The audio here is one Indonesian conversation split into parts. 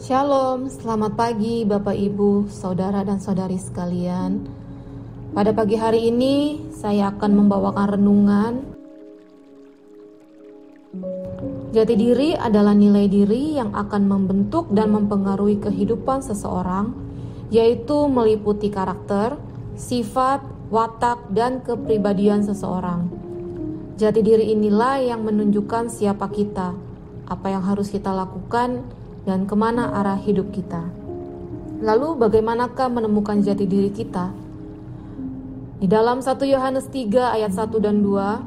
Shalom, selamat pagi Bapak Ibu, Saudara dan Saudari sekalian. Pada pagi hari ini saya akan membawakan renungan. Jati diri adalah nilai diri yang akan membentuk dan mempengaruhi kehidupan seseorang, yaitu meliputi karakter, sifat, watak, dan kepribadian seseorang. Jati diri inilah yang menunjukkan siapa kita, apa yang harus kita lakukan, dan kemana arah hidup kita. Lalu bagaimanakah menemukan jati diri kita? Di dalam 1 Yohanes 3 ayat 1 dan 2,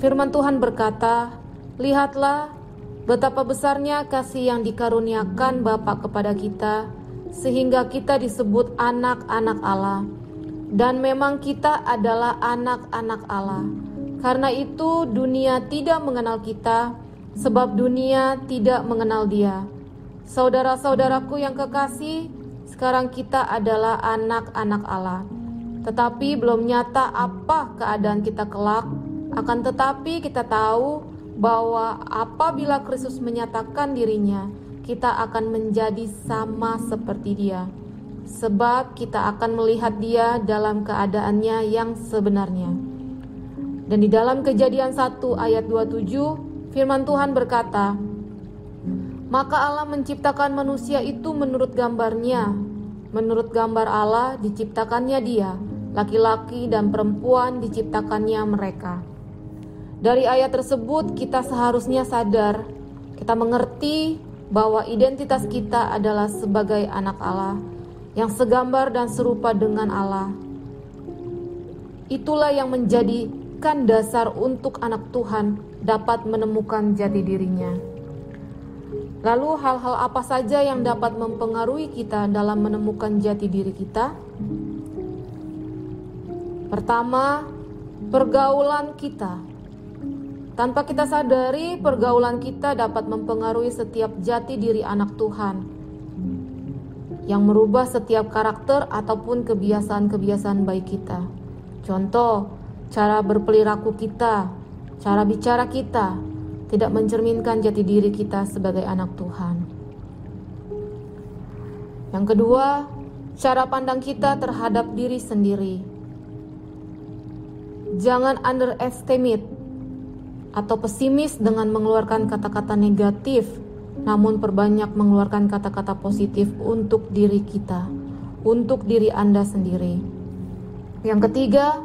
firman Tuhan berkata, "Lihatlah betapa besarnya kasih yang dikaruniakan Bapa kepada kita, sehingga kita disebut anak-anak Allah. Dan memang kita adalah anak-anak Allah. Karena itu dunia tidak mengenal kita, sebab dunia tidak mengenal Dia. Saudara-saudaraku yang kekasih, sekarang kita adalah anak-anak Allah. Tetapi belum nyata apa keadaan kita kelak. Akan tetapi kita tahu bahwa apabila Kristus menyatakan dirinya, kita akan menjadi sama seperti Dia. Sebab kita akan melihat Dia dalam keadaannya yang sebenarnya." Dan di dalam Kejadian 1 ayat 27, firman Tuhan berkata, "Maka Allah menciptakan manusia itu menurut gambarnya. Menurut gambar Allah diciptakannya dia, laki-laki dan perempuan diciptakannya mereka." Dari ayat tersebut kita seharusnya sadar, kita mengerti bahwa identitas kita adalah sebagai anak Allah, yang segambar dan serupa dengan Allah. Itulah yang menjadikan dasar untuk anak Tuhan dapat menemukan jati dirinya. Lalu hal-hal apa saja yang dapat mempengaruhi kita dalam menemukan jati diri kita? Pertama, pergaulan kita. Tanpa kita sadari, pergaulan kita dapat mempengaruhi setiap jati diri anak Tuhan, yang merubah setiap karakter ataupun kebiasaan-kebiasaan baik kita. Contoh, cara berperilaku kita, cara bicara kita tidak mencerminkan jati diri kita sebagai anak Tuhan. Yang kedua, cara pandang kita terhadap diri sendiri. Jangan underestimate atau pesimis dengan mengeluarkan kata-kata negatif, namun perbanyak mengeluarkan kata-kata positif untuk diri kita, untuk diri Anda sendiri. Yang ketiga,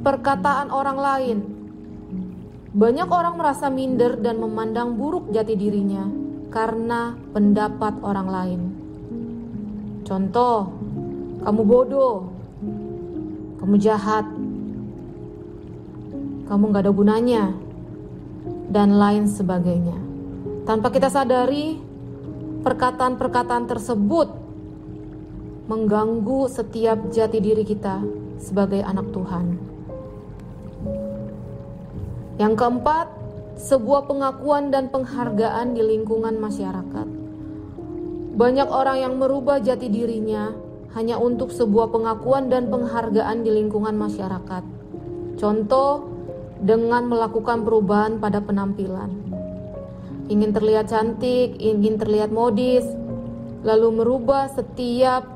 perkataan orang lain. Banyak orang merasa minder dan memandang buruk jati dirinya karena pendapat orang lain. Contoh, kamu bodoh, kamu jahat, kamu gak ada gunanya, dan lain sebagainya. Tanpa kita sadari, perkataan-perkataan tersebut mengganggu setiap jati diri kita sebagai anak Tuhan. Yang keempat, sebuah pengakuan dan penghargaan di lingkungan masyarakat. Banyak orang yang merubah jati dirinya hanya untuk sebuah pengakuan dan penghargaan di lingkungan masyarakat. Contoh, dengan melakukan perubahan pada penampilan. Ingin terlihat cantik, ingin terlihat modis, lalu merubah setiap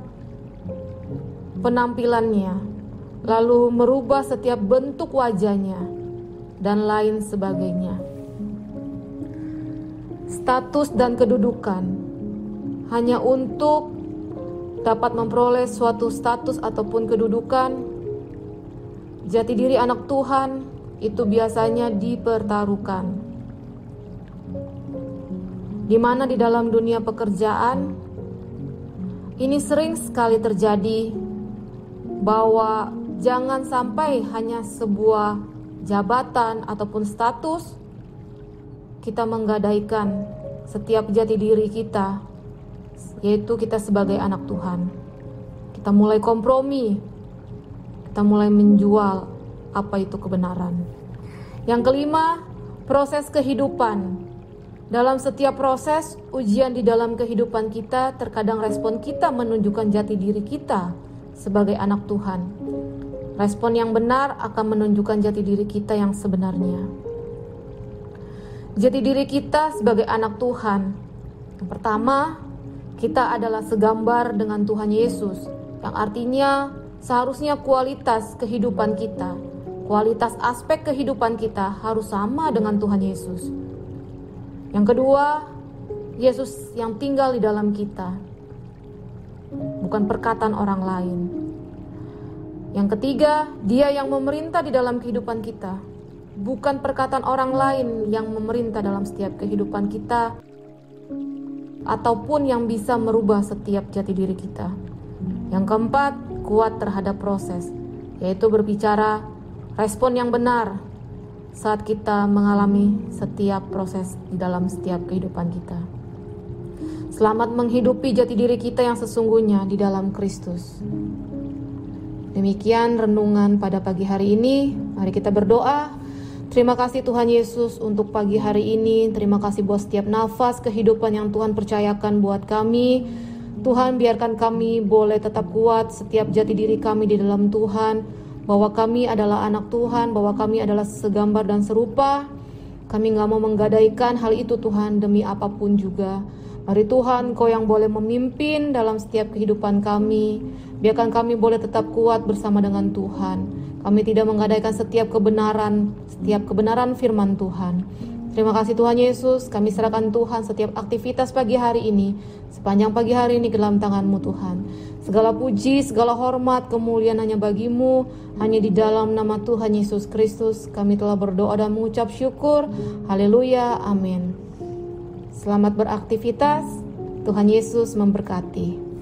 penampilannya, lalu merubah setiap bentuk wajahnya, dan lain sebagainya. Status dan kedudukan hanya untuk dapat memperoleh suatu status ataupun kedudukan. Jati diri anak Tuhan itu biasanya dipertaruhkan. Di mana di dalam dunia pekerjaan ini sering sekali terjadi, bahwa jangan sampai hanya sebuah jabatan ataupun status kita menggadaikan setiap jati diri kita, yaitu kita sebagai anak Tuhan. Kita mulai kompromi, kita mulai menjual apa itu kebenaran. Yang kelima, proses kehidupan. Dalam setiap proses ujian di dalam kehidupan kita, terkadang respon kita menunjukkan jati diri kita sebagai anak Tuhan. Respon yang benar akan menunjukkan jati diri kita yang sebenarnya. Jati diri kita sebagai anak Tuhan Yang pertama, kita adalah segambar dengan Tuhan Yesus, yang artinya seharusnya kualitas kehidupan kita, kualitas aspek kehidupan kita harus sama dengan Tuhan Yesus. Yang kedua, Yesus yang tinggal di dalam kita, bukan perkataan orang lain. Yang ketiga, Dia yang memerintah di dalam kehidupan kita, bukan perkataan orang lain yang memerintah dalam setiap kehidupan kita, ataupun yang bisa merubah setiap jati diri kita. Yang keempat, kuat terhadap proses, yaitu berbicara respon yang benar saat kita mengalami setiap proses di dalam setiap kehidupan kita. Selamat menghidupi jati diri kita yang sesungguhnya di dalam Kristus. Demikian renungan pada pagi hari ini. Mari kita berdoa. Terima kasih Tuhan Yesus untuk pagi hari ini. Terima kasih buat setiap nafas kehidupan yang Tuhan percayakan buat kami. Tuhan, biarkan kami boleh tetap kuat setiap jati diri kami di dalam Tuhan, bahwa kami adalah anak Tuhan, bahwa kami adalah segambar dan serupa. Kami gak mau menggadaikan hal itu Tuhan demi apapun juga. Mari Tuhan, Kau yang boleh memimpin dalam setiap kehidupan kami. Biarkan kami boleh tetap kuat bersama dengan Tuhan. Kami tidak menggadaikan setiap kebenaran firman Tuhan. Terima kasih Tuhan Yesus, kami serahkan Tuhan setiap aktivitas pagi hari ini, sepanjang pagi hari ini ke dalam tangan-Mu Tuhan. Segala puji, segala hormat, kemuliaan hanya bagi-Mu, hanya di dalam nama Tuhan Yesus Kristus kami telah berdoa dan mengucap syukur. Haleluya, amin. Selamat beraktivitas, Tuhan Yesus memberkati.